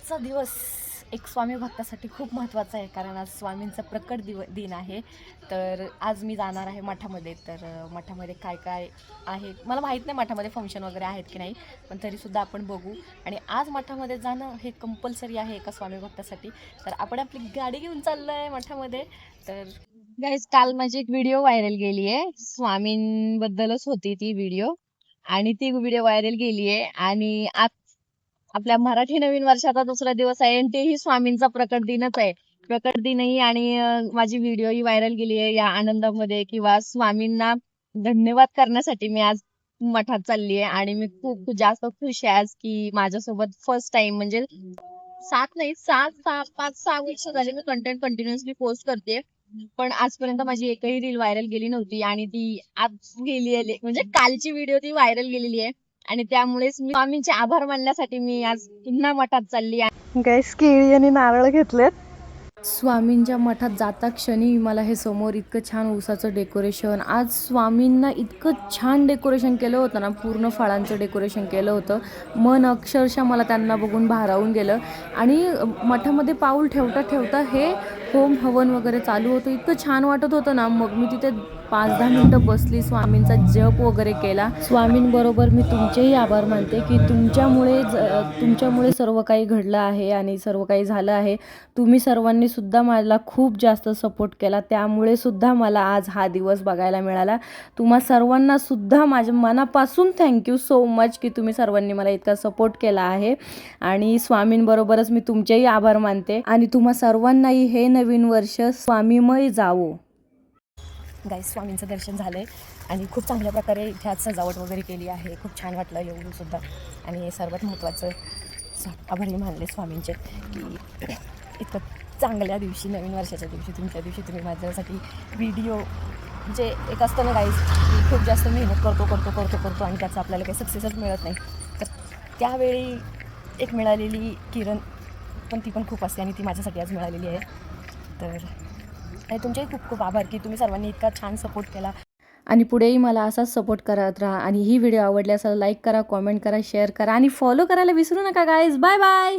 आजचा दिवस एक स्वामी भक्तासाठी खूप महत्त्वाचा आहे, कारण आज स्वामींचा प्रकट दिन आहे. तर आज मी जाणार आहे मठामध्ये. तर मठामध्ये काय काय आहे मला माहीत नाही, मठामध्ये फंक्शन वगैरे आहेत की नाही, पण तरीसुद्धा आपण बघू. आणि आज मठामध्ये जाणं हे कंपल्सरी आहे एका स्वामी भक्तासाठी. तर आपण आपली गाडी घेऊन चाललो आहे मठामध्ये. तर गाईज, काल माझी एक व्हिडिओ व्हायरल गेली आहे, स्वामींबद्दलच होती ती व्हिडिओ. आणि ती व्हिडिओ व्हायरल गेली आहे आणि आज आपल्या मराठी नवीन वर्षाचा दुसरा दिवस आहे आणि तेही स्वामींचा प्रकट दिनच आहे. प्रकट दिनही आणि माझी व्हिडिओ ही व्हायरल गेली आहे या आनंदामध्ये, किंवा स्वामींना धन्यवाद करण्यासाठी मी आज मठात चालली आहे. आणि मी खूप खूप जास्त खुश आहे आज, की माझ्यासोबत फर्स्ट टाइम म्हणजे 5-6 वर्ष झाले मी कंटेंट कंटिन्युअसली पोस्ट करते, पण आजपर्यंत माझी एकही रील व्हायरल गेली नव्हती. आणि ती आज गेली आहे, म्हणजे कालची व्हिडिओ ती व्हायरल गेलेली आहे. आणि त्यामुळेच मी स्वामींचे आभार मानण्यासाठी मी आज पुन्हा मठात चालली आहे. गाईस, केळी आणि नारळ घेतलेत. स्वामींच्या मठात जाता क्षणी मला हे समोर इतकं छान ऊसाचं डेकोरेशन, आज स्वामींना इतकं छान डेकोरेशन केलं होतं ना, पूर्ण फळांचं डेकोरेशन केलं होतं. मन अक्षरशः मला त्यांना बघून भारावून गेलं. आणि मठामध्ये पाऊल ठेवता ठेवता हे होम हवन वगैरे चालू होतं, इतकं छान वाटत होतं ना. मग मी तिथे 5-10 मिनटं बसली, स्वामींचा जप वगैरे केला. स्वामींबरोबर मी तुमचेही आभार मानते, की तुमच्यामुळे सर्व काही घडलं आहे आणि सर्व काही झालं आहे. तुम्ही सर्वांनी सुद्धा मला खूप जास्त सपोर्ट केला, त्यामुळे सुद्धा मला आज हा दिवस बघायला मिळाला. तुम्हा सर्वांना सुद्धा माझ्या मनापासून थँक्यू सो मच, की तुम्ही सर्वांनी मला इतका सपोर्ट केला आहे. आणि स्वामींबरोबरच मी तुमचेही आभार मानते आणि तुम्हा सर्वांनाही हे नवीन वर्ष स्वामीमय जावो. गाईस, स्वामींचं दर्शन झालं आहे आणि खूप चांगल्या प्रकारे इथे आज सजावट वगैरे केली आहे. खूप छान वाटलं येऊनसुद्धा. आणि सर्वात महत्त्वाचं आभारी मानले स्वामींचे, की इतकं चांगल्या दिवशी, नवीन वर्षाच्या दिवशी, तुमच्या दिवशी तुम्ही माझ्यासाठी व्हिडिओ, जे एक असतं ना गाईस, की खूप जास्त मेहनत करतो आणि त्याचा आपल्याला काही सक्सेसच मिळत नाही. तर त्यावेळी एक मिळालेली किरण, पण ती पण खूप असते आणि ती माझ्यासाठी आज मिळालेली आहे. तर आणि तुमचेही खूप खूप आभार, की तुम्ही सर्वांनी इतका छान सपोर्ट केला आणि पुढेही मला असाच सपोर्ट करत राहा. आणि ही व्हिडिओ आवडली असेल लाईक करा, कॉमेंट करा, शेअर करा आणि फॉलो करायला विसरू नका गाईज. Bye bye.